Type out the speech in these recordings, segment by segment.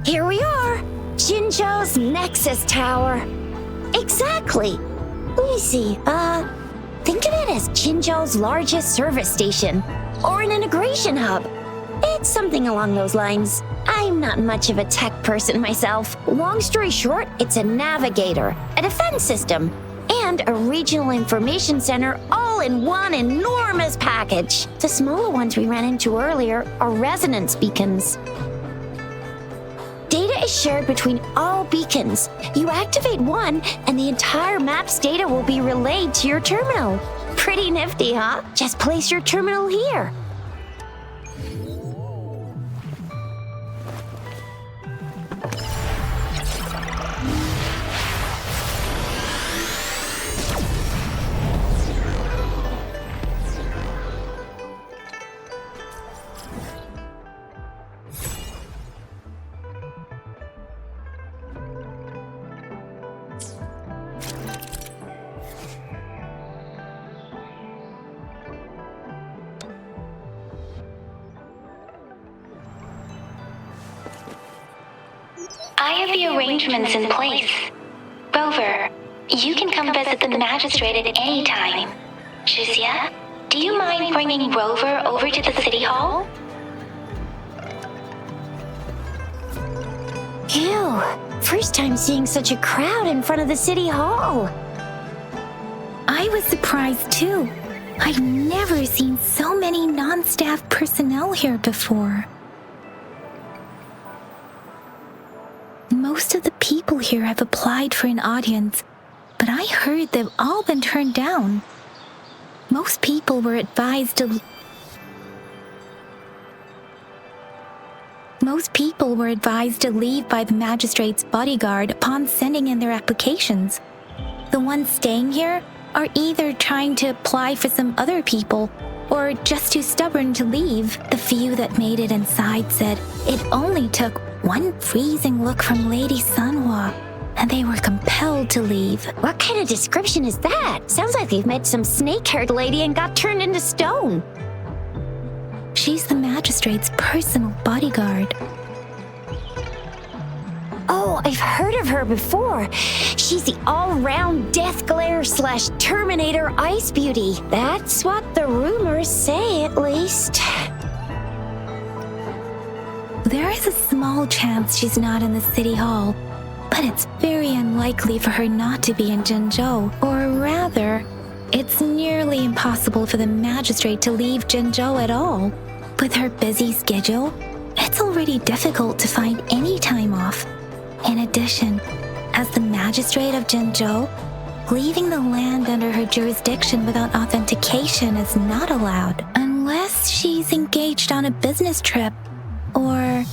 Here we are, Jinzhou's Nexus Tower. Exactly. Let me see, think of it as Jinzhou's largest service station, or an integration hub. It's something along those lines. I'm not much of a tech person myself. Long story short, it's a navigator, a defense system, and a regional information center all in one enormous package. The smaller ones we ran into earlier are resonance beacons. Data is shared between all beacons. You activate one, and the entire map's data will be relayed to your terminal. Pretty nifty, huh? Just place your terminal here. I have the arrangements in place. Rover, you can come visit the magistrate at any time. Chixia, do you mind bringing Rover over to the city hall? Ew, first time seeing such a crowd in front of the city hall. I was surprised too. I've never seen so many non-staff personnel here before. Most of the people here have applied for an audience, but I heard they've all been turned down. Most people were advised to leave by the magistrate's bodyguard upon sending in their applications. The ones staying here are either trying to apply for some other people or just too stubborn to leave. The few that made it inside said it only took one freezing look from Lady Sanhua, and they were compelled to leave. What kind of description is that? Sounds like they've met some snake-haired lady and got turned into stone. She's the magistrate's personal bodyguard. Oh, I've heard of her before. She's the all-round Death Glare / Terminator Ice Beauty. That's what the rumors say, at least. There is a small chance she's not in the city hall, but it's very unlikely for her not to be in Jinzhou. Or rather, it's nearly impossible for the magistrate to leave Jinzhou at all. With her busy schedule, it's already difficult to find any time off. In addition, as the magistrate of Jinzhou, leaving the land under her jurisdiction without authentication is not allowed, unless she's engaged on a business trip or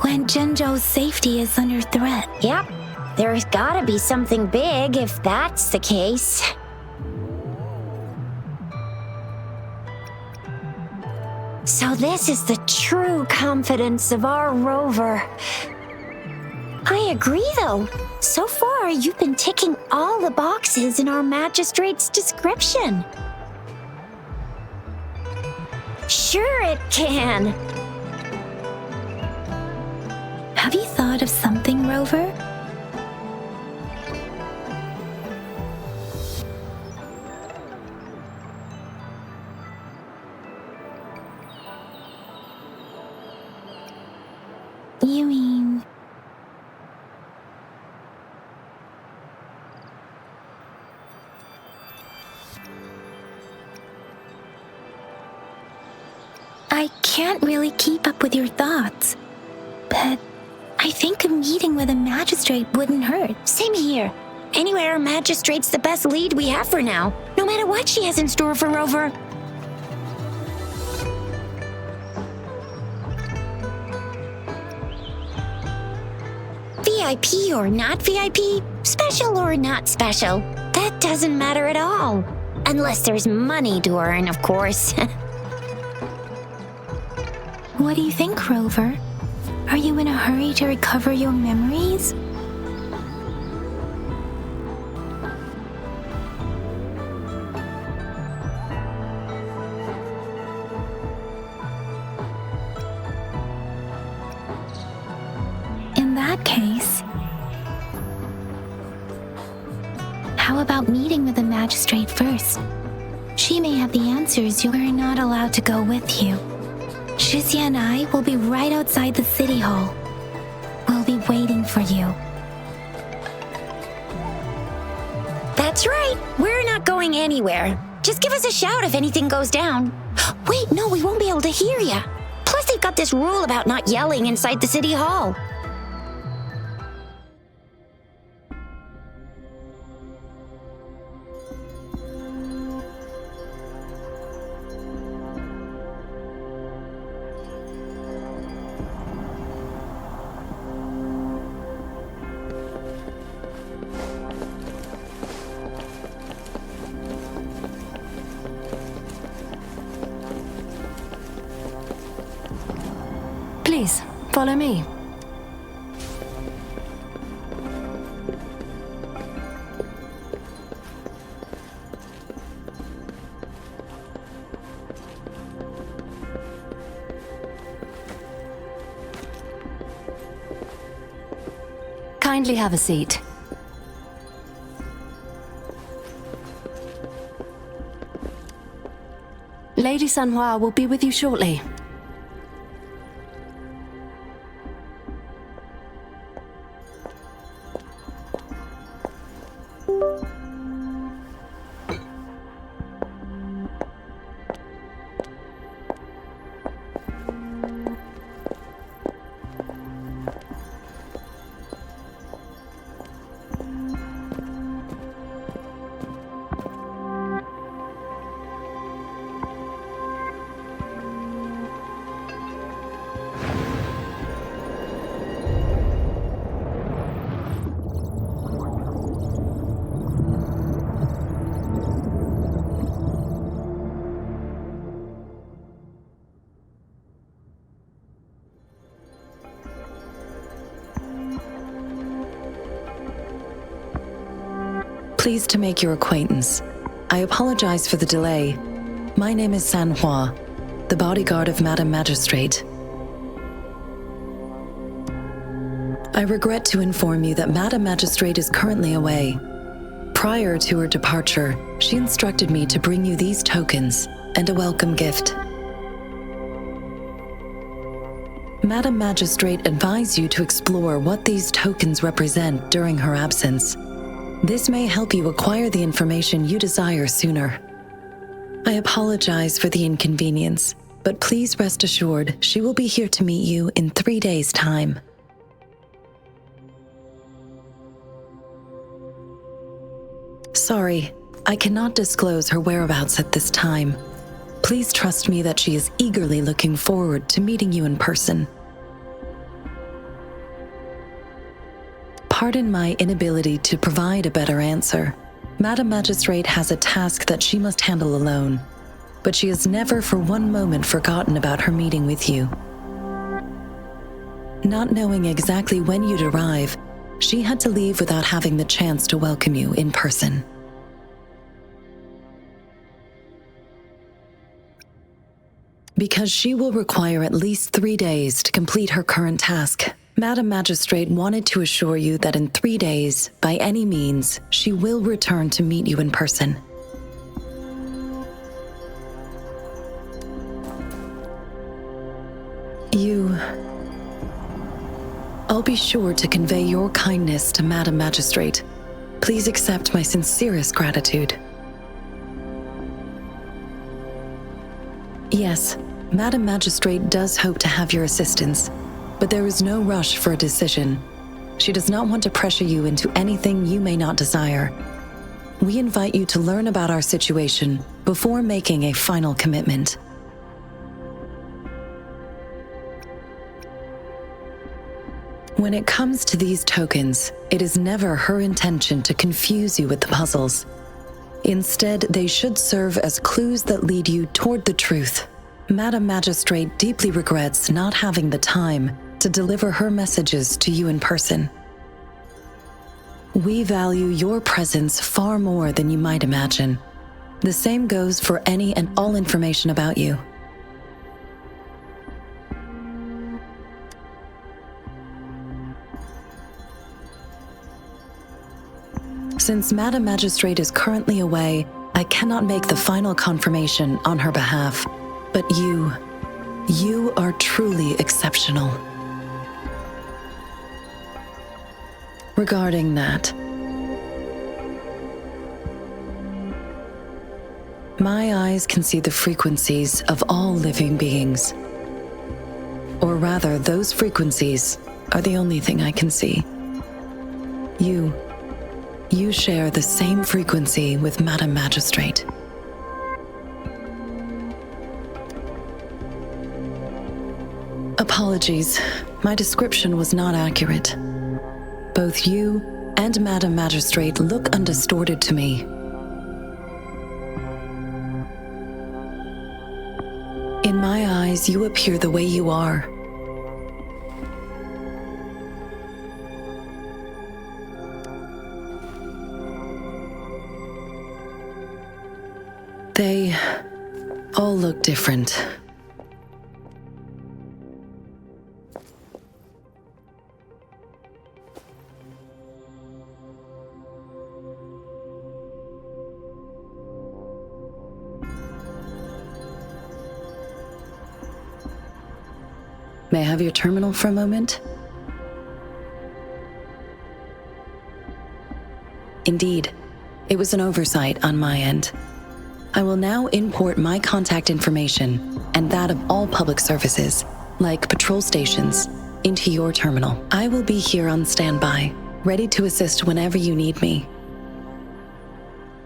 when Jinzhou's safety is under threat. Yep, there's gotta be something big if that's the case. So this is the true confidence of our Rover. I agree, though. So far, you've been ticking all the boxes in our magistrate's description. Sure it can. Have you thought of something, Rover? You mean... I can't really keep up with your thoughts, but I think a meeting with a magistrate wouldn't hurt. Same here. Anywhere, magistrate's the best lead we have for now, no matter what she has in store for Rover. VIP or not VIP, special or not special, that doesn't matter at all. Unless there's money to earn, of course. What do you think, Rover? Are you in a hurry to recover your memories? In Magistrate first. She may have the answers. You're not allowed to go with you. Chixia and I will be right outside the city hall. We'll be waiting for you. That's right. We're not going anywhere. Just give us a shout if anything goes down. Wait, no, we won't be able to hear ya. Plus, they've got this rule about not yelling inside the city hall. Please, follow me. Kindly have a seat. Lady Sanhua will be with you shortly. Pleased to make your acquaintance. I apologize for the delay. My name is Sanhua, the bodyguard of Madam Magistrate. I regret to inform you that Madam Magistrate is currently away. Prior to her departure, she instructed me to bring you these tokens and a welcome gift. Madam Magistrate advised you to explore what these tokens represent during her absence. This may help you acquire the information you desire sooner. I apologize for the inconvenience, but please rest assured she will be here to meet you in 3 days' time. Sorry, I cannot disclose her whereabouts at this time. Please trust me that she is eagerly looking forward to meeting you in person. Pardon my inability to provide a better answer. Madam Magistrate has a task that she must handle alone, but she has never for one moment forgotten about her meeting with you. Not knowing exactly when you'd arrive, she had to leave without having the chance to welcome you in person. Because she will require at least 3 days to complete her current task, Madam Magistrate wanted to assure you that in 3 days, by any means, she will return to meet you in person. I'll be sure to convey your kindness to Madam Magistrate. Please accept my sincerest gratitude. Yes, Madam Magistrate does hope to have your assistance, but there is no rush for a decision. She does not want to pressure you into anything you may not desire. We invite you to learn about our situation before making a final commitment. When it comes to these tokens, it is never her intention to confuse you with the puzzles. Instead, they should serve as clues that lead you toward the truth. Madam Magistrate deeply regrets not having the time to deliver her messages to you in person. We value your presence far more than you might imagine. The same goes for any and all information about you. Since Madam Magistrate is currently away, I cannot make the final confirmation on her behalf. But you are truly exceptional. Regarding that, my eyes can see the frequencies of all living beings. Or rather, those frequencies are the only thing I can see. You share the same frequency with Madam Magistrate. Apologies, my description was not accurate. Both you and Madam Magistrate look undistorted to me. In my eyes, you appear the way you are. They all look different. May I have your terminal for a moment? Indeed, it was an oversight on my end. I will now import my contact information and that of all public services, like patrol stations, into your terminal. I will be here on standby, ready to assist whenever you need me.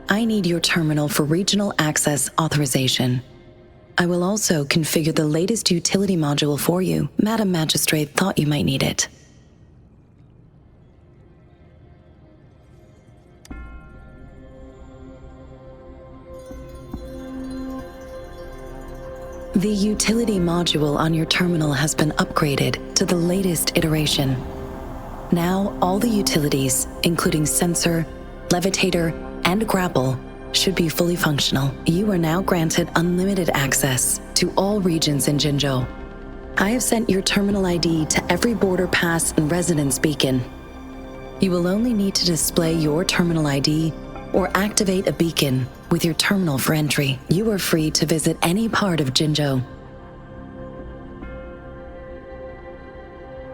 I need your terminal for regional access authorization. I will also configure the latest utility module for you. Madam Magistrate thought you might need it. The utility module on your terminal has been upgraded to the latest iteration. Now, all the utilities, including sensor, levitator, and grapple, should be fully functional. You are now granted unlimited access to all regions in Jinzhou. I have sent your terminal ID to every border pass and residence beacon. You will only need to display your terminal ID or activate a beacon with your terminal for entry. You are free to visit any part of Jinzhou.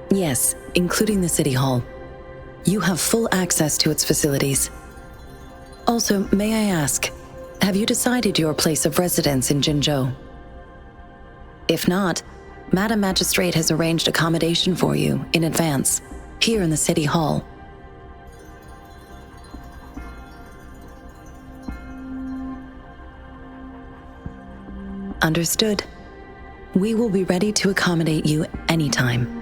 Yes, including the City Hall. You have full access to its facilities. Also, may I ask, have you decided your place of residence in Jinzhou? If not, Madam Magistrate has arranged accommodation for you in advance, here in the City Hall. Understood. We will be ready to accommodate you anytime.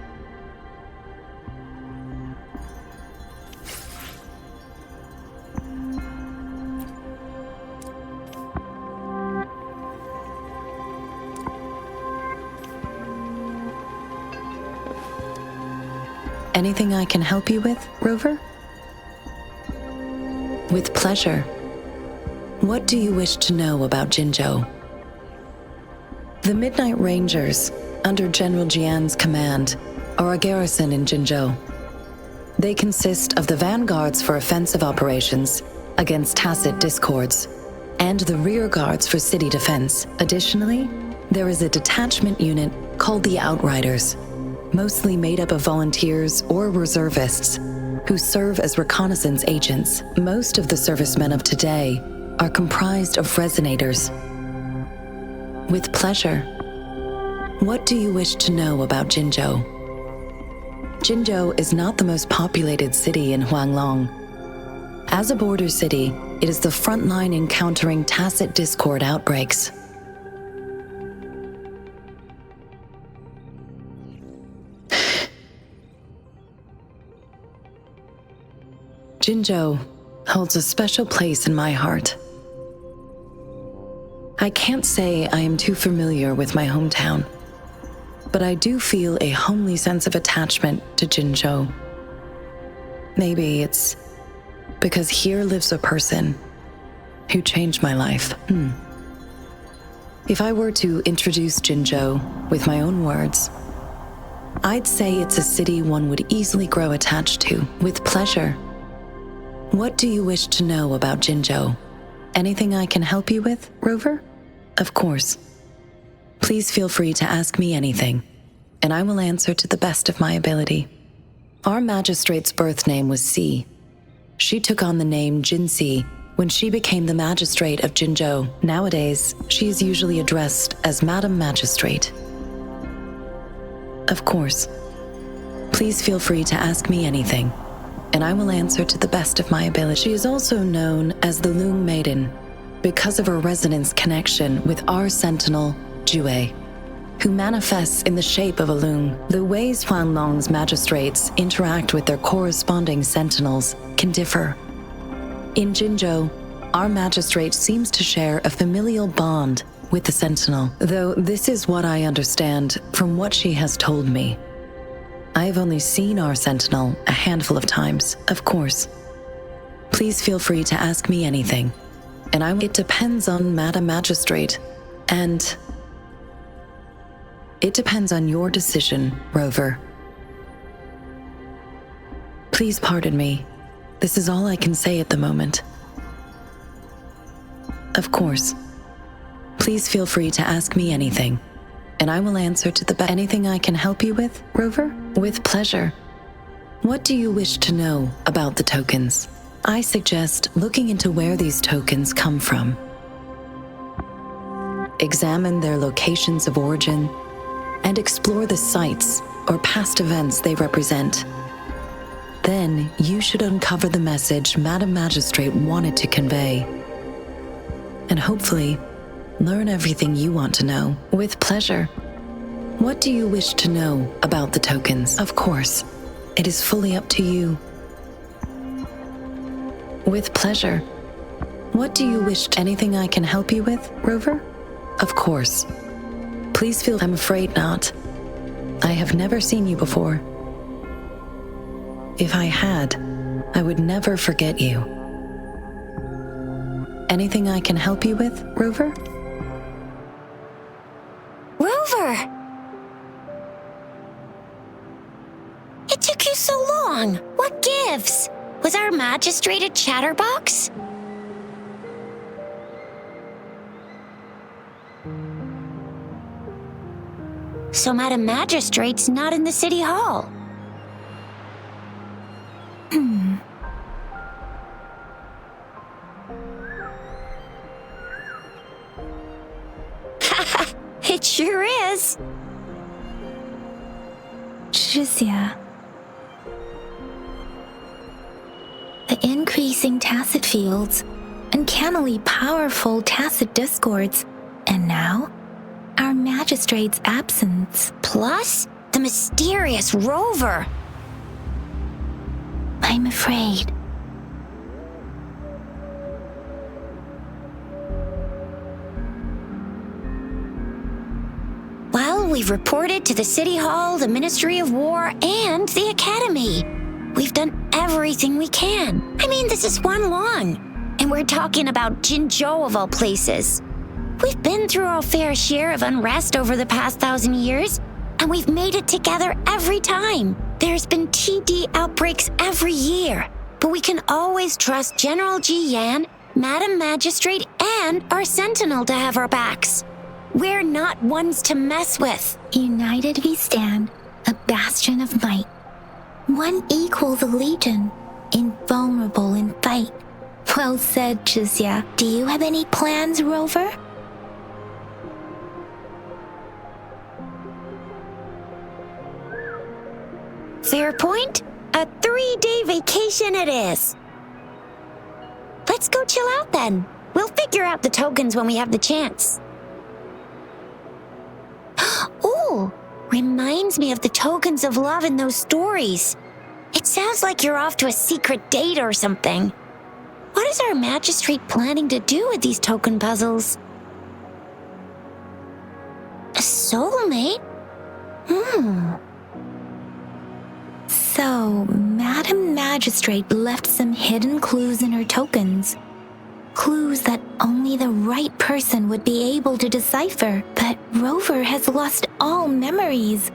Anything I can help you with, Rover? With pleasure. What do you wish to know about Jinzhou? The Midnight Rangers, under General Jian's command, are a garrison in Jinzhou. They consist of the vanguards for offensive operations against tacit discords, and the rear guards for city defense. Additionally, there is a detachment unit called the Outriders, mostly made up of volunteers or reservists who serve as reconnaissance agents. Most of the servicemen of today are comprised of resonators. With pleasure. What do you wish to know about Jinzhou? Jinzhou is not the most populated city in Huanglong. As a border city, it is the front line in countering tacit discord outbreaks. Jinzhou holds a special place in my heart. I can't say I am too familiar with my hometown, but I do feel a homely sense of attachment to Jinzhou. Maybe it's because here lives a person who changed my life. If I were to introduce Jinzhou with my own words, I'd say it's a city one would easily grow attached to with pleasure. What do you wish to know about Jinzhou? Anything I can help you with, Rover? Of course. Please feel free to ask me anything, and I will answer to the best of my ability. Our magistrate's birth name was Si. She took on the name Jinsi when she became the magistrate of Jinzhou. Nowadays, she is usually addressed as Madam Magistrate. Of course. Please feel free to ask me anything, and I will answer to the best of my ability. She is also known as the Loom Maiden because of her resonance connection with our sentinel, Jue, who manifests in the shape of a loom. The ways Huanglong's magistrates interact with their corresponding sentinels can differ. In Jinzhou, our magistrate seems to share a familial bond with the sentinel, though this is what I understand from what she has told me. I have only seen our sentinel a handful of times, of course. Please feel free to ask me anything, and It depends on Madam Magistrate, and it depends on your decision, Rover. Please pardon me. This is all I can say at the moment. Of course. Please feel free to ask me anything, and I will answer to the best. Anything I can help you with, Rover? With pleasure. What do you wish to know about the tokens? I suggest looking into where these tokens come from. Examine their locations of origin and explore the sites or past events they represent. Then you should uncover the message Madam Magistrate wanted to convey, and hopefully learn everything you want to know. With pleasure. What do you wish to know about the tokens? Of course, it is fully up to you. With pleasure. What do you wish? Anything I can help you with, Rover? Of course. Please feel. I'm afraid not. I have never seen you before. If I had, I would never forget you. Anything I can help you with, Rover? Rover! It took you so long. What gives? Was our magistrate a chatterbox? So Madam Magistrate's not in the city hall. It sure is. Chixia. The increasing tacit fields, uncannily powerful tacit discords, and now, our magistrate's absence. Plus, the mysterious Rover. I'm afraid. Well, we've reported to the City Hall, the Ministry of War, and the Academy. We've done everything we can. I mean, this is Huanglong, and we're talking about Jinzhou of all places. We've been through our fair share of unrest over the past 1,000 years, and we've made it together every time. There's been TD outbreaks every year, but we can always trust General Ji Yan, Madam Magistrate, and our Sentinel to have our backs. We're not ones to mess with. United we stand, a bastion of might. One equals a legion, invulnerable in fight. Well said, Chixia. Do you have any plans, Rover? Fair point. A 3-day vacation it is. Let's go chill out then. We'll figure out the tokens when we have the chance. Ooh, reminds me of the tokens of love in those stories. It sounds like you're off to a secret date or something. What is our magistrate planning to do with these token puzzles? A soulmate? So, Madam Magistrate left some hidden clues in her tokens. Clues that only the right person would be able to decipher. But Rover has lost all memories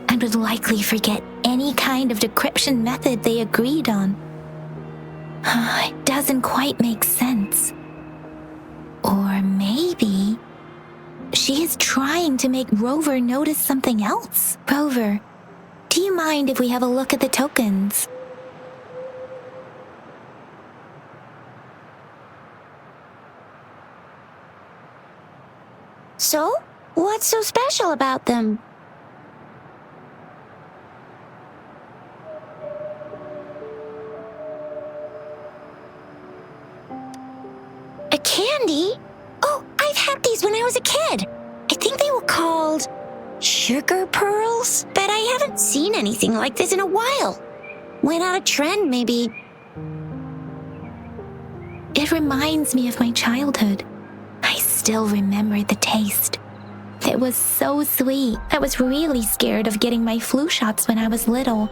and would likely forget any kind of decryption method they agreed on. It doesn't quite make sense. Or maybe she is trying to make Rover notice something else. Rover, do you mind if we have a look at the tokens? So, what's so special about them? A candy? Oh, I've had these when I was a kid. I think they were called sugar pearls, but I haven't seen anything like this in a while. Went out of trend, maybe. It reminds me of my childhood. I still remember the taste. It was so sweet. I was really scared of getting my flu shots when I was little.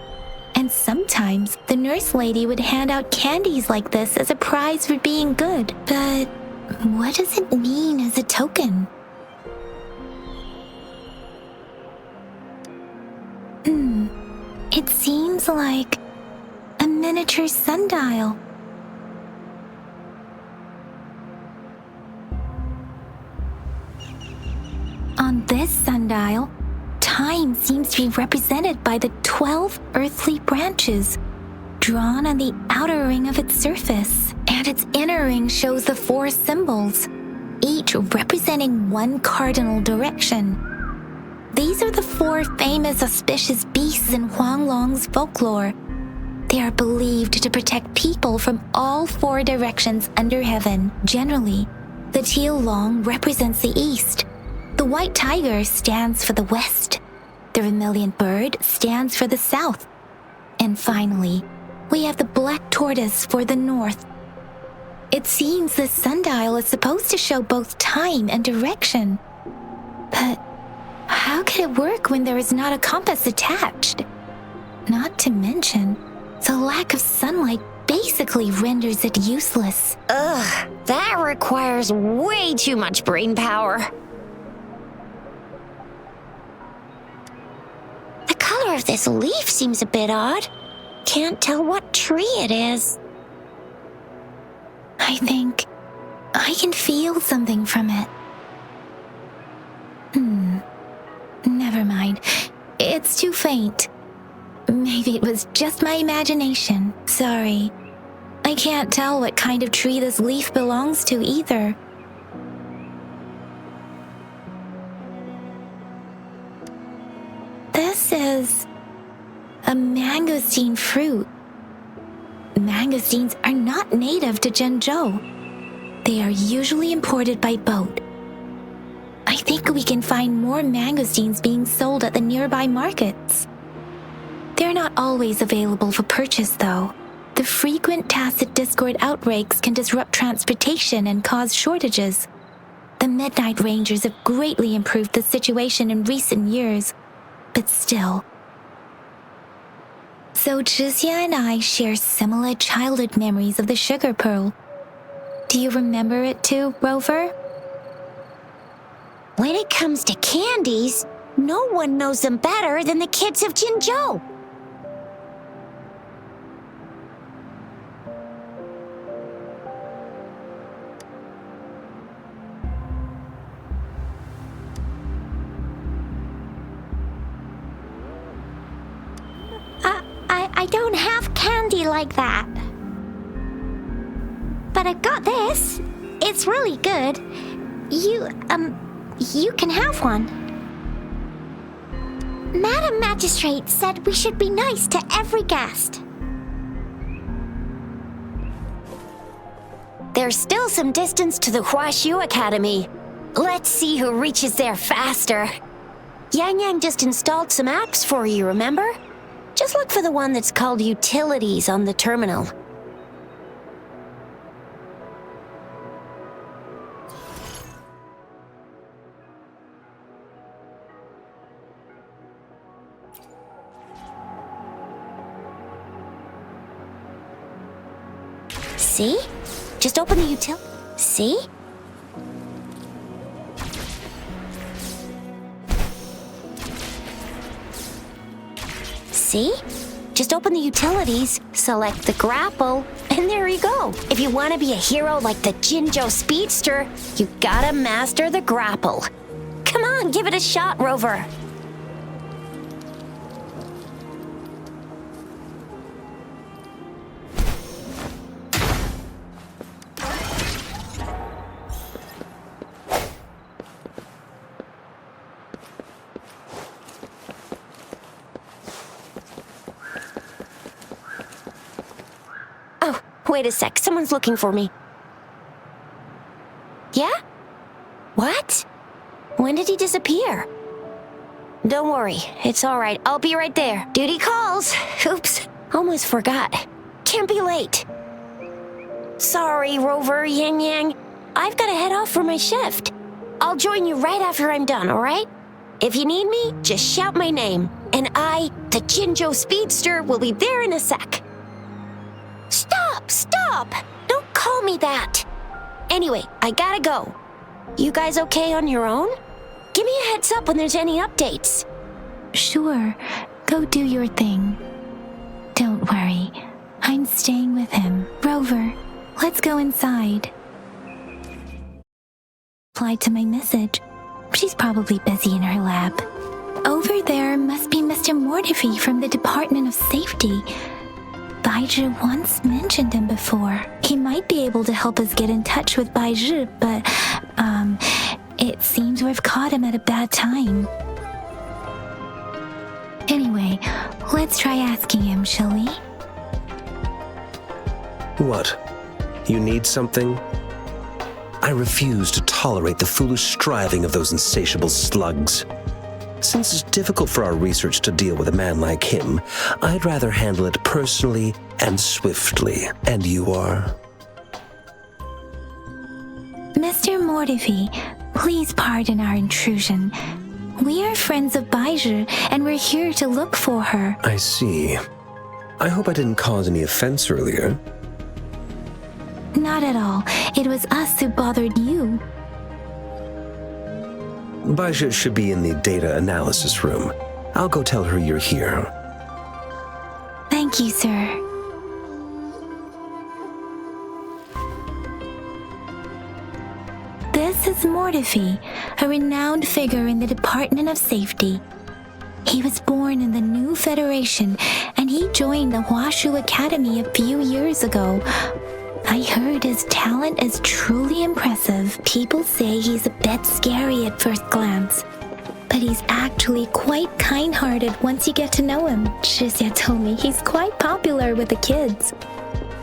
And sometimes the nurse lady would hand out candies like this as a prize for being good. But what does it mean as a token? It seems like a miniature sundial. On this sundial, time seems to be represented by the 12 earthly branches drawn on the outer ring of its surface, and its inner ring shows the 4 symbols, each representing one cardinal direction. These are the 4 famous auspicious beasts in Huanglong's folklore. They are believed to protect people from all 4 directions under heaven. Generally, the teal long represents the east. The white tiger stands for the west. The vermilion bird stands for the south. And finally, we have the black tortoise for the north. It seems this sundial is supposed to show both time and direction. But how could it work when there is not a compass attached? Not to mention, the lack of sunlight basically renders it useless. Ugh, that requires way too much brain power. The color of this leaf seems a bit odd. Can't tell what tree it is. I think I can feel something from it. Never mind. It's too faint. Maybe it was just my imagination. Sorry. I can't tell what kind of tree this leaf belongs to either. This is a mangosteen fruit. Mangosteens are not native to Zhengzhou. They are usually imported by boat. I think we can find more mangosteens being sold at the nearby markets. They're not always available for purchase, though. The frequent tacit discord outbreaks can disrupt transportation and cause shortages. The Midnight Rangers have greatly improved the situation in recent years, but still. So Chixia and I share similar childhood memories of the sugar pearl. Do you remember it too, Rover? When it comes to candies, no one knows them better than the kids of Jinzhou. I don't have candy like that. But I've got this. It's really good. You can have one. Madam Magistrate said we should be nice to every guest. There's still some distance to the Huashu Academy. Let's see who reaches there faster. Yangyang just installed some apps for you, remember? Just look for the one that's called Utilities on the terminal. See? Just open the util... See? See? Just open the utilities, select the grapple, And there you go. If you want to be a hero like the Jinzhou Speedster, you gotta master the grapple. Come on, give it a shot, Rover. Oh, wait a sec. Someone's looking for me. Yeah? What? When did he disappear? Don't worry. It's all right. I'll be right there. Duty calls. Oops. Almost forgot. Can't be late. Sorry, Rover, Yangyang. I've got to head off for my shift. I'll join you right after I'm done, all right? If you need me, just shout my name. And I, the Jinzhou Speedster, will be there in a sec. Stop! Don't call me that. Anyway, I gotta go. You guys okay on your own? Give me a heads up when there's any updates. Sure, go do your thing. Don't worry, I'm staying with him. Rover, let's go inside. Replied to my message. She's probably busy in her lab. Over there must be Mr. Mortefi from the Department of Safety. Baizhi once mentioned him before. He might be able to help us get in touch with Baizhi, but, it seems we've caught him at a bad time. Anyway, let's try asking him, shall we? What? You need something? I refuse to tolerate the foolish striving of those insatiable slugs. Since it's difficult for our research to deal with a man like him, I'd rather handle it personally and swiftly. And you are? Mr. Mortefi, please pardon our intrusion. We are friends of Baizhi, and we're here to look for her. I see. I hope I didn't cause any offense earlier. Not at all. It was us who bothered you. Baizhi should be in the data analysis room. I'll go tell her you're here. Thank you, sir. This is Mortefi, a renowned figure in the Department of Safety. He was born in the new Federation, and he joined the Huashu Academy a few years ago. I heard his talent is truly impressive. People say he's a bit scary at first glance, but he's actually quite kind-hearted once you get to know him. Chixia told me he's quite popular with the kids.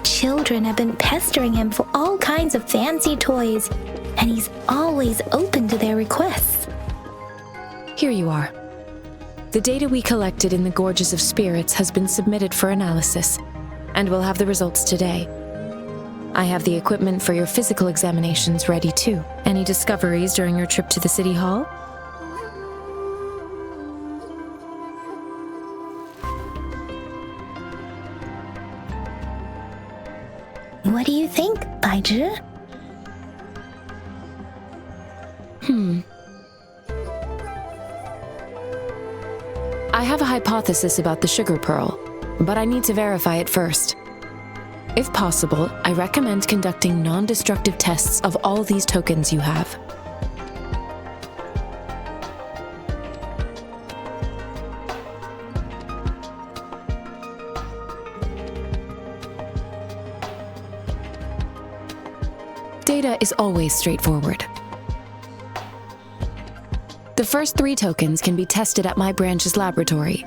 Children have been pestering him for all kinds of fancy toys, and he's always open to their requests. Here you are. The data we collected in the Gorges of Spirits has been submitted for analysis, and we'll have the results today. I have the equipment for your physical examinations ready too. Any discoveries during your trip to the City Hall? What do you think, Baizhi? I have a hypothesis about the sugar pearl, but I need to verify it first. If possible, I recommend conducting non-destructive tests of all these tokens you have. Data is always straightforward. The first 3 tokens can be tested at my branch's laboratory.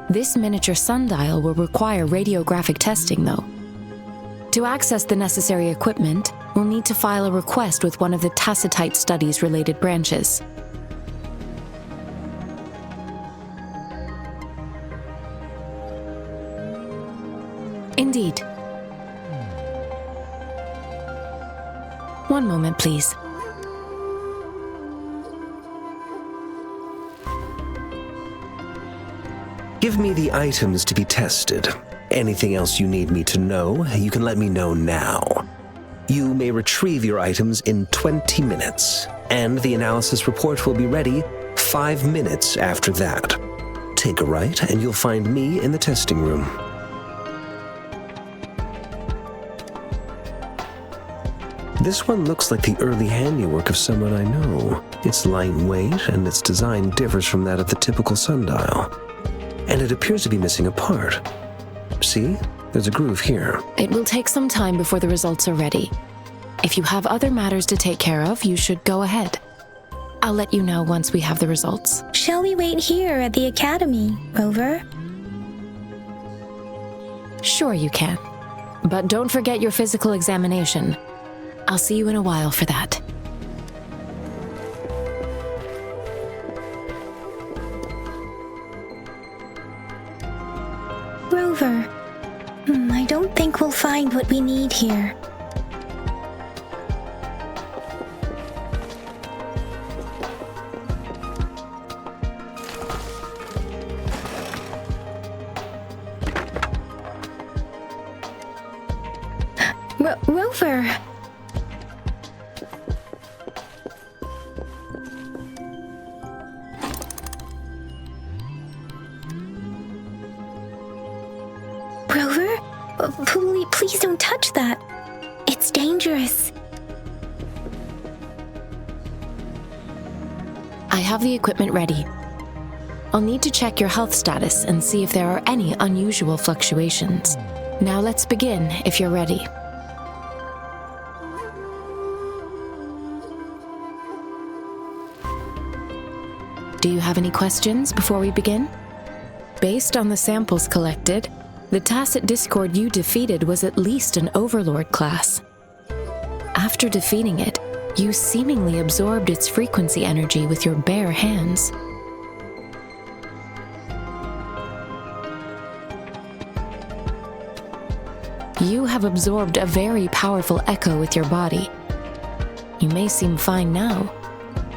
This miniature sundial will require radiographic testing, though. To access the necessary equipment, we'll need to file a request with one of the Tacitite Studies-related branches. Indeed. One moment, please. Give me the items to be tested. Anything else you need me to know, you can let me know now. You may retrieve your items in 20 minutes, and the analysis report will be ready 5 minutes after that. Take a right, and you'll find me in the testing room. This one looks like the early handiwork of someone I know. It's lightweight, and its design differs from that of the typical sundial. And it appears to be missing a part. See? There's a groove here. It will take some time before the results are ready. If you have other matters to take care of, you should go ahead. I'll let you know once we have the results. Shall we wait here at the academy, Rover? Sure you can. But don't forget your physical examination. I'll see you in a while for that. Rover, I don't think we'll find what we need here. Rover! Rover? Please don't touch that. It's dangerous. I have the equipment ready. I'll need to check your health status and see if there are any unusual fluctuations. Now let's begin, if you're ready. Do you have any questions before we begin? Based on the samples collected, the tacit discord you defeated was at least an overlord class. After defeating it, you seemingly absorbed its frequency energy with your bare hands. You have absorbed a very powerful echo with your body. You may seem fine now,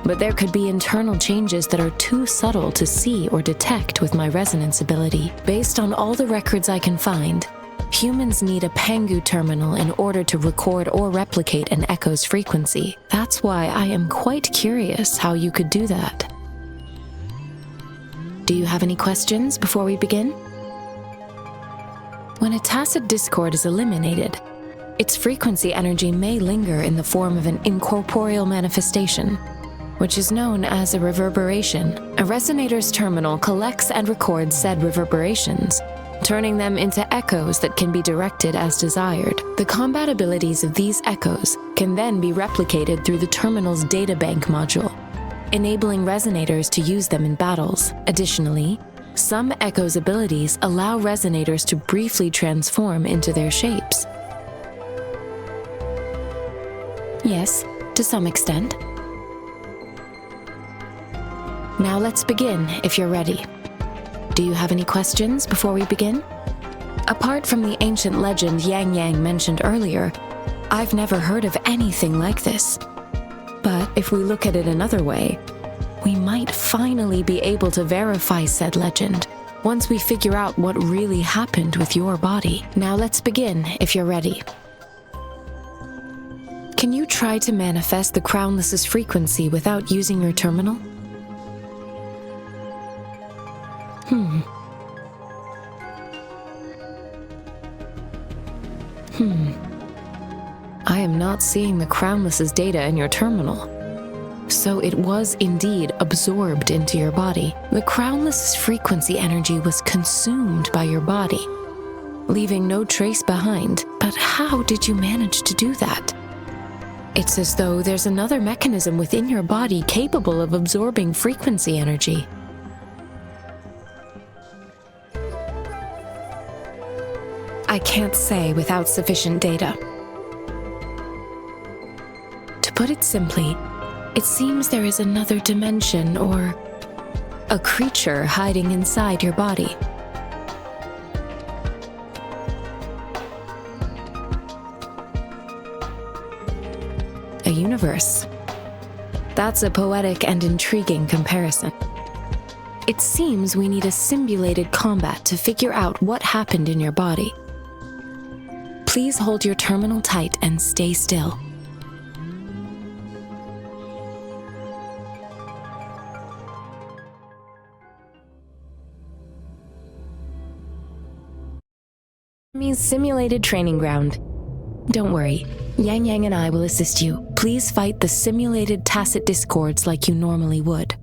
but there could be internal changes that are too subtle to see or detect with my resonance ability. Based on all the records I can find, humans need a Pangu terminal in order to record or replicate an echo's frequency. That's why I am quite curious how you could do that. Do you have any questions before we begin? When a tacit discord is eliminated, its frequency energy may linger in the form of an incorporeal manifestation, which is known as a reverberation. A resonator's terminal collects and records said reverberations, turning them into echoes that can be directed as desired. The combat abilities of these echoes can then be replicated through the terminal's databank module, enabling resonators to use them in battles. Additionally, some echoes' abilities allow resonators to briefly transform into their shapes. Yes, to some extent. Now let's begin, if you're ready. Do you have any questions before we begin? Apart from the ancient legend Yangyang mentioned earlier, I've never heard of anything like this. But if we look at it another way, we might finally be able to verify said legend once we figure out what really happened with your body. Now let's begin, if you're ready. Can you try to manifest the Crownless's frequency without using your terminal? I am not seeing the Crownless's data in your terminal. So it was indeed absorbed into your body. The Crownless's frequency energy was consumed by your body, leaving no trace behind. But how did you manage to do that? It's as though there's another mechanism within your body capable of absorbing frequency energy. I can't say without sufficient data. To put it simply, it seems there is another dimension or a creature hiding inside your body. A universe. That's a poetic and intriguing comparison. It seems we need a simulated combat to figure out what happened in your body. Please hold your terminal tight and stay still. Enemy's simulated training ground. Don't worry, Yangyang and I will assist you. Please fight the simulated tacit discords like you normally would.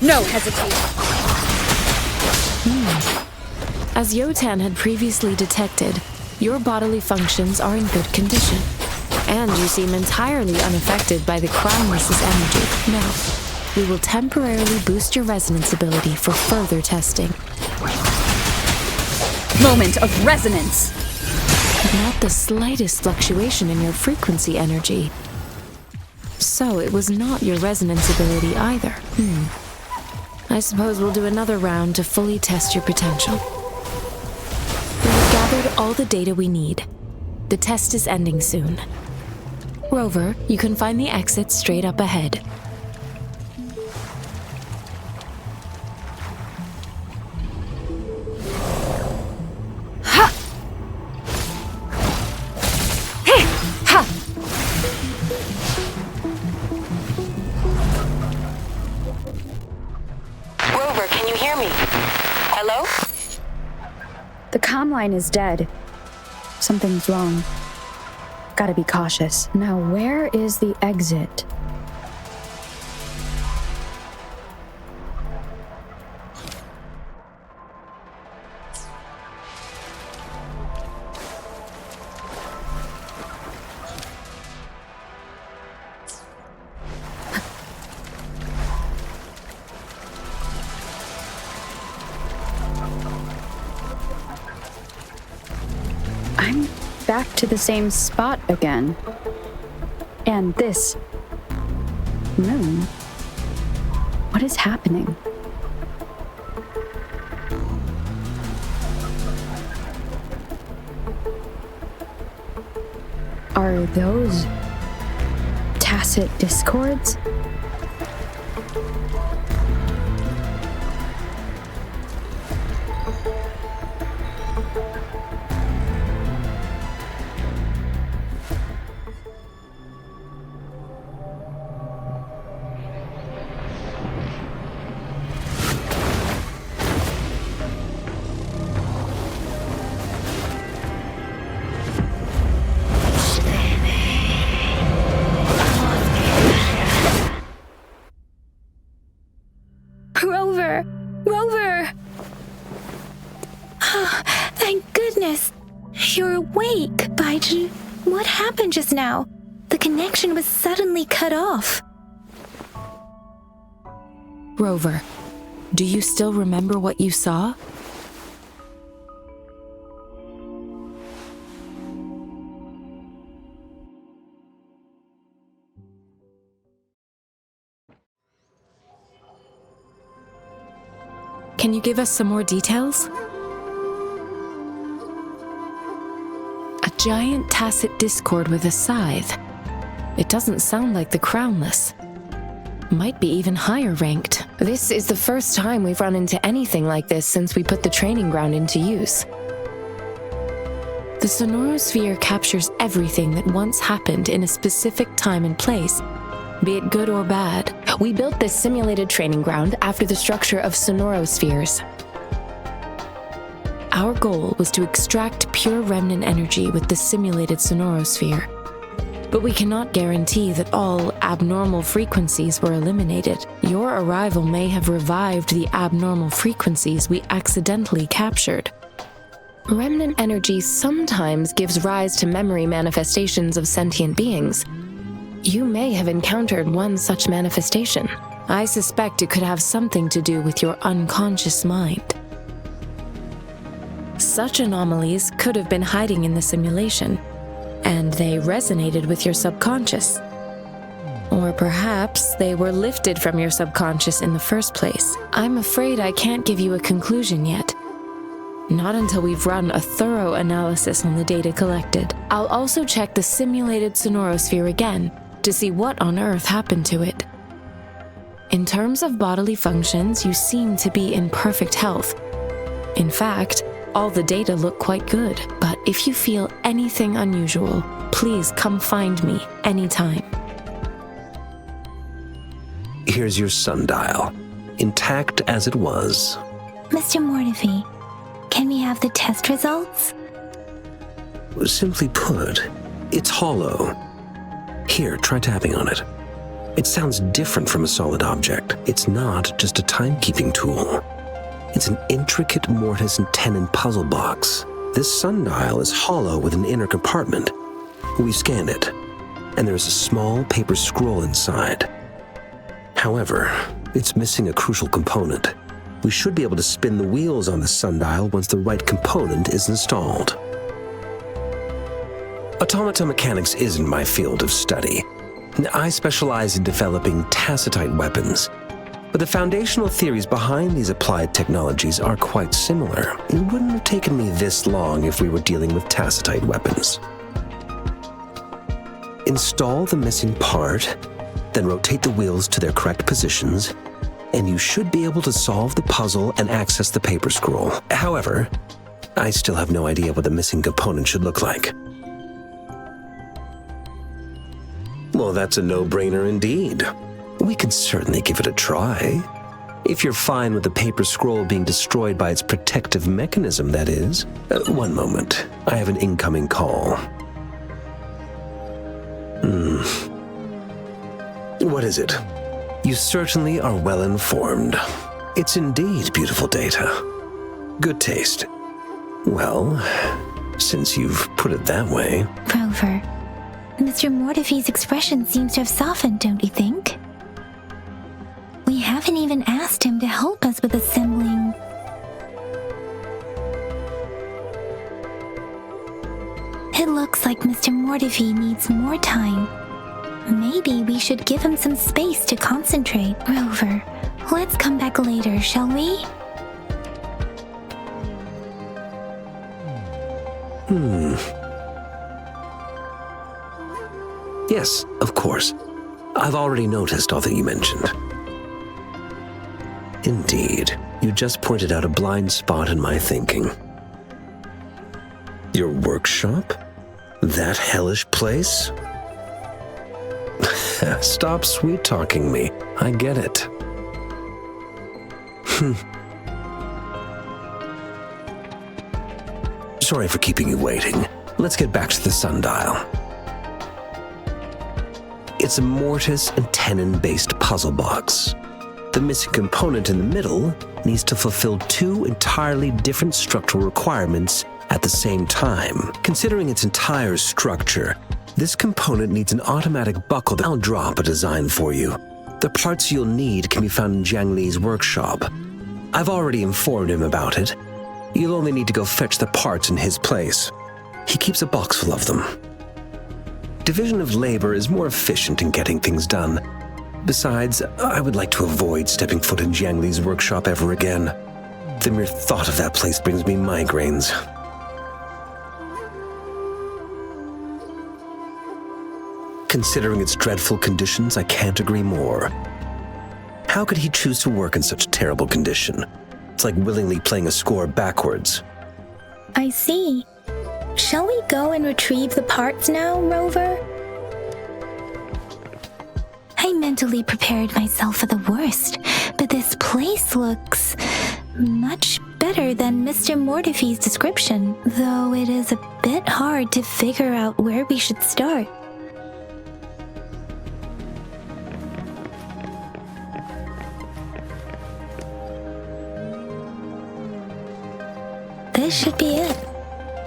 No hesitation. As Yotan had previously detected, your bodily functions are in good condition, and you seem entirely unaffected by the crownless's energy. Now, we will temporarily boost your resonance ability for further testing. Moment of resonance. Not the slightest fluctuation in your frequency energy. So it was not your resonance ability either. I suppose we'll do another round to fully test your potential. We have gathered all the data we need. The test is ending soon. Rover, you can find the exit straight up ahead. Rover, can you hear me? Hello? The comm line is dead. Something's wrong. Gotta be cautious. Now, where is the exit? I'm back to the same spot again. And this moon. What is happening? Are those tacit discords? Rover! Rover! Oh, thank goodness. You're awake, Baiju. What happened just now? The connection was suddenly cut off. Rover, do you still remember what you saw? Can you give us some more details? A giant tacit discord with a scythe. It doesn't sound like the crownless. Might be even higher ranked. This is the first time we've run into anything like this since we put the training ground into use. The sonorosphere captures everything that once happened in a specific time and place, be it good or bad. We built this simulated training ground after the structure of sonorospheres. Our goal was to extract pure remnant energy with the simulated sonorosphere. But we cannot guarantee that all abnormal frequencies were eliminated. Your arrival may have revived the abnormal frequencies we accidentally captured. Remnant energy sometimes gives rise to memory manifestations of sentient beings. You may have encountered one such manifestation. I suspect it could have something to do with your unconscious mind. Such anomalies could have been hiding in the simulation, and they resonated with your subconscious. Or perhaps they were lifted from your subconscious in the first place. I'm afraid I can't give you a conclusion yet. Not until we've run a thorough analysis on the data collected. I'll also check the simulated sonorosphere again to see what on earth happened to it. In terms of bodily functions, you seem to be in perfect health. In fact, all the data look quite good, but if you feel anything unusual, please come find me anytime. Here's your sundial, intact as it was. Mr. Mortefi, can we have the test results? Simply put, it's hollow. Here, try tapping on it. It sounds different from a solid object. It's not just a timekeeping tool. It's an intricate mortise and tenon puzzle box. This sundial is hollow with an inner compartment. We scanned it, and there is a small paper scroll inside. However, it's missing a crucial component. We should be able to spin the wheels on the sundial once the right component is installed. Automata mechanics isn't my field of study. I specialize in developing tacitite weapons, but the foundational theories behind these applied technologies are quite similar. It wouldn't have taken me this long if we were dealing with tacitite weapons. Install the missing part, then rotate the wheels to their correct positions, and you should be able to solve the puzzle and access the paper scroll. However, I still have no idea what the missing component should look like. Well, that's a no-brainer indeed. We can certainly give it a try. If you're fine with the paper scroll being destroyed by its protective mechanism, that is. One moment. I have an incoming call. What is it? You certainly are well informed. It's indeed beautiful data. Good taste. Well, since you've put it that way... Rover, Mr. Mortefi's expression seems to have softened, don't you think? We haven't even asked him to help us with assembling... It looks like Mr. Mortefi needs more time. Maybe we should give him some space to concentrate. Rover, let's come back later, shall we? Yes, of course. I've already noticed all that you mentioned. Indeed, you just pointed out a blind spot in my thinking. Your workshop? That hellish place? Stop sweet-talking me. I get it. Sorry for keeping you waiting. Let's get back to the sundial. It's a mortise and tenon-based puzzle box. The missing component in the middle needs to fulfill two entirely different structural requirements at the same time. Considering its entire structure, this component needs an automatic buckle that I'll drop a design for you. The parts you'll need can be found in Jiang Li's workshop. I've already informed him about it. You'll only need to go fetch the parts in his place. He keeps a box full of them. Division of labor is more efficient in getting things done. Besides, I would like to avoid stepping foot in Jiang Li's workshop ever again. The mere thought of that place brings me migraines. Considering its dreadful conditions, I can't agree more. How could he choose to work in such terrible condition? It's like willingly playing a score backwards. I see. Shall we go and retrieve the parts now, Rover? I mentally prepared myself for the worst, but this place looks much better than Mr. Mortefi's description, though it is a bit hard to figure out where we should start. This should be it.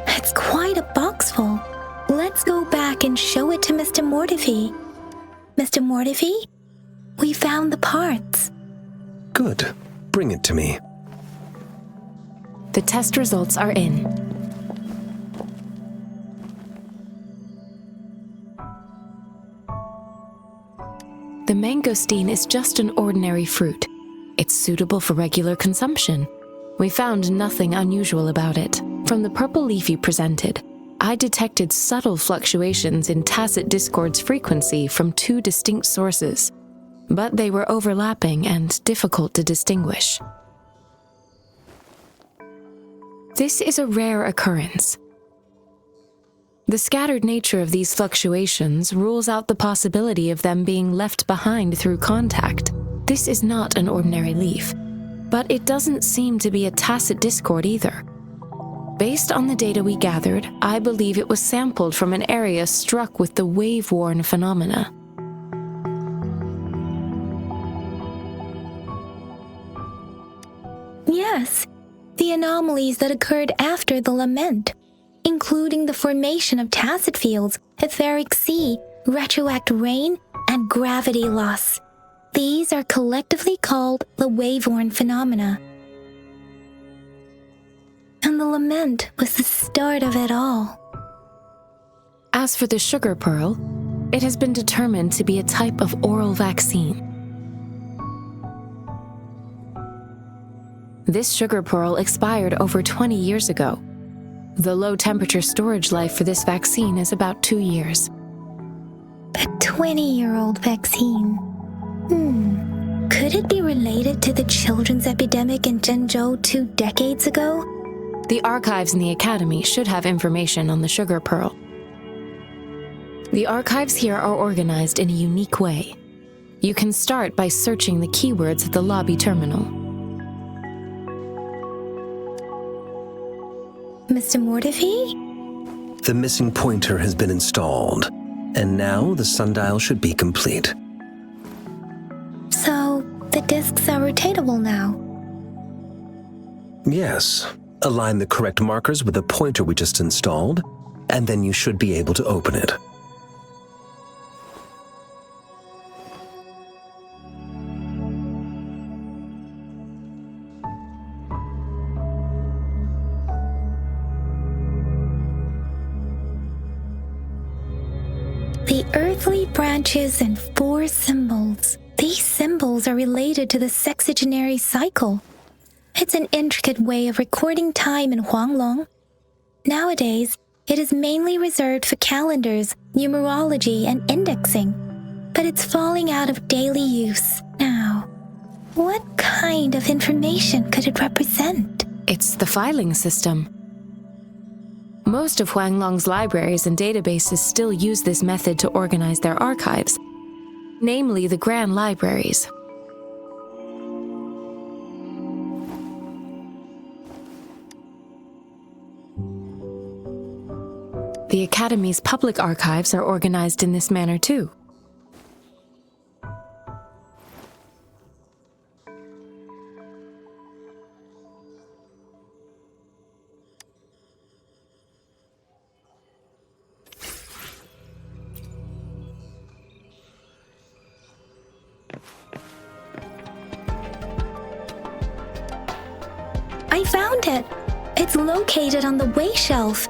It's quite a box full. Let's go back and show it to Mr. Mortefi. Mr. Mortefi, we found the parts. Good. Bring it to me. The test results are in. The mangosteen is just an ordinary fruit. It's suitable for regular consumption. We found nothing unusual about it. From the purple leaf you presented, I detected subtle fluctuations in tacit discord's frequency from two distinct sources, but they were overlapping and difficult to distinguish. This is a rare occurrence. The scattered nature of these fluctuations rules out the possibility of them being left behind through contact. This is not an ordinary leaf, but it doesn't seem to be a tacit discord either. Based on the data we gathered, I believe it was sampled from an area struck with the wave-worn phenomena. Yes, the anomalies that occurred after the lament, including the formation of tacit fields, etheric sea, retroact rain, and gravity loss. These are collectively called the wave-worn phenomena. And the lament was the start of it all. As for the sugar pearl, it has been determined to be a type of oral vaccine. This sugar pearl expired over 20 years ago. The low-temperature storage life for this vaccine is about 2 years. A 20-year-old vaccine. Could it be related to the children's epidemic in Zhengzhou 2 decades ago? The archives in the Academy should have information on the sugar pearl. The archives here are organized in a unique way. You can start by searching the keywords at the lobby terminal. Mr. Mortefi? The missing pointer has been installed, and now the sundial should be complete. So, the discs are rotatable now? Yes. Align the correct markers with the pointer we just installed, and then you should be able to open it. The earthly branches and 4 symbols. These symbols are related to the sexagenary cycle. It's an intricate way of recording time in Huanglong. Nowadays, it is mainly reserved for calendars, numerology, and indexing, but it's falling out of daily use now. What kind of information could it represent? It's the filing system. Most of Huanglong's libraries and databases still use this method to organize their archives, namely the Grand Libraries. The Academy's public archives are organized in this manner too. I found it! It's located on the way shelf.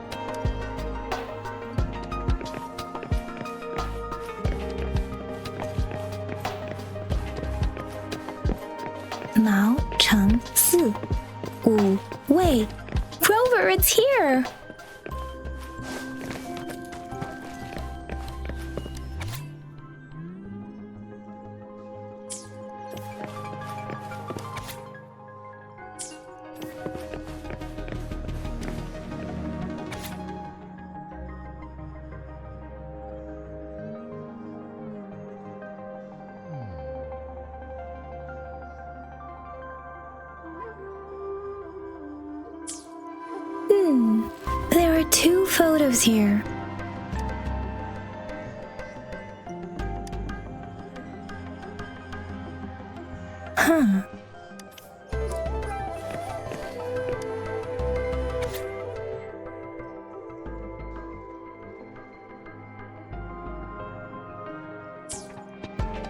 Mao Cheng Si Wu Wei. Rover, it's here! There are 2 photos here. Huh.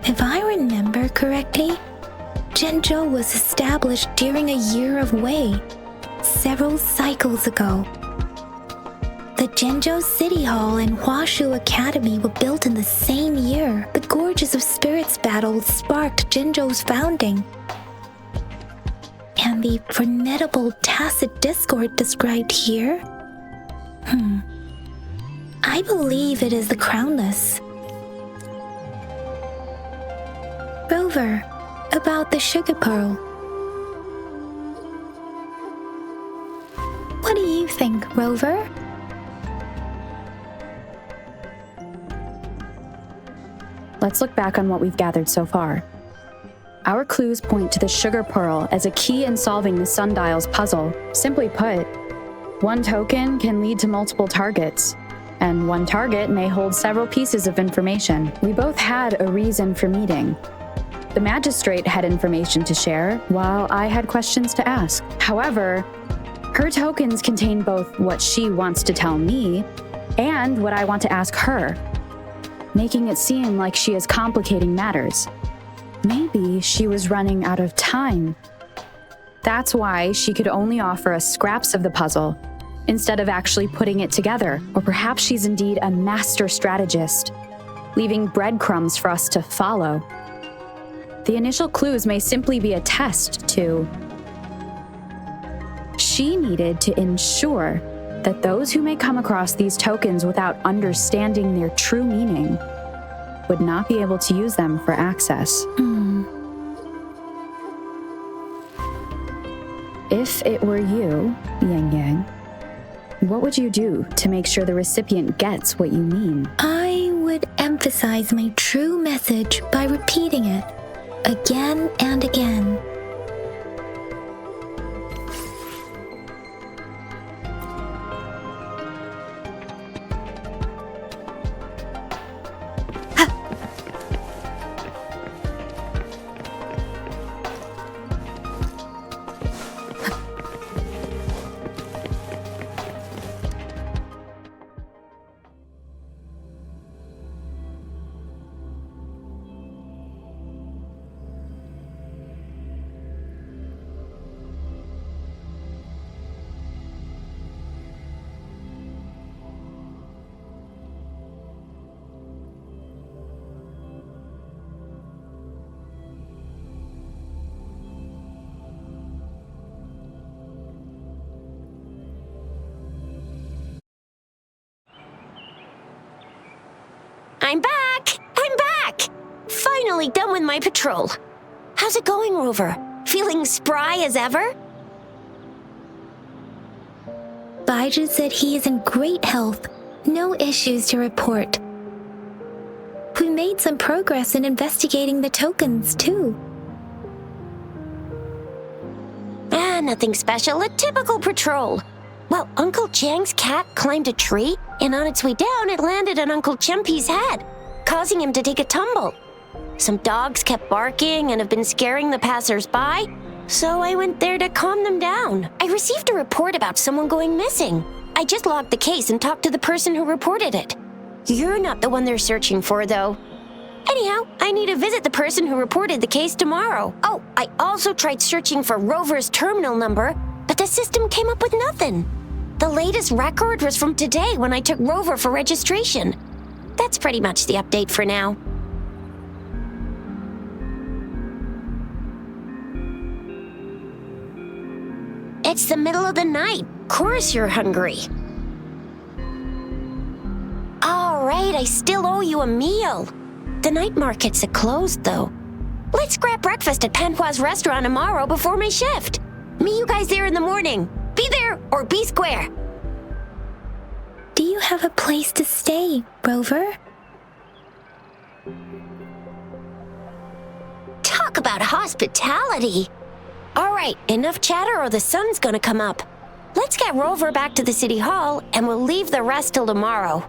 If I remember correctly, Zhengzhou was established during a year of Wei, several cycles ago. The Zhengzhou City Hall and Huashu Academy were built in the same year. The Gorges of Spirits battle sparked Zhengzhou's founding. And the formidable tacit discord described here? I believe it is the Crownless. Rover, about the sugar pearl. What do you think, Rover? let's look back on what we've gathered so far. Our clues point to the sugar pearl as a key in solving the sundial's puzzle. Simply put, one token can lead to multiple targets, and one target may hold several pieces of information. We both had a reason for meeting. The magistrate had information to share, while I had questions to ask. However, her tokens contain both what she wants to tell me and what I want to ask her, making it seem like she is complicating matters. Maybe she was running out of time. That's why she could only offer us scraps of the puzzle, instead of actually putting it together. Or perhaps she's indeed a master strategist, leaving breadcrumbs for us to follow. The initial clues may simply be a test to... She needed to ensure that those who may come across these tokens without understanding their true meaning would not be able to use them for access. If it were you, Yangyang, what would you do to make sure the recipient gets what you mean? I would emphasize my true message by repeating it again and again. I'm back! I'm back! Finally done with my patrol. How's it going, Rover? Feeling spry as ever? Baiju said he is in great health. No issues to report. We made some progress in investigating the tokens, too. Nothing special. A typical patrol. Well, Uncle Chang's cat climbed a tree, and on its way down, it landed on Uncle Chempi's head, causing him to take a tumble. Some dogs kept barking and have been scaring the passers-by, so I went there to calm them down. I received a report about someone going missing. I just logged the case and talked to the person who reported it. You're not the one they're searching for, though. Anyhow, I need to visit the person who reported the case tomorrow. Oh, I also tried searching for Rover's terminal number, but the system came up with nothing. The latest record was from today when I took Rover for registration. That's pretty much the update for now. It's the middle of the night. Of course you're hungry. All right, I still owe you a meal. The night markets are closed, though. Let's grab breakfast at Panhua's restaurant tomorrow before my shift. Meet you guys there in the morning. Be there or be square. Do you have a place to stay, Rover? Talk about hospitality. All right, enough chatter or the sun's gonna come up. Let's get Rover back to the city hall and we'll leave the rest till tomorrow.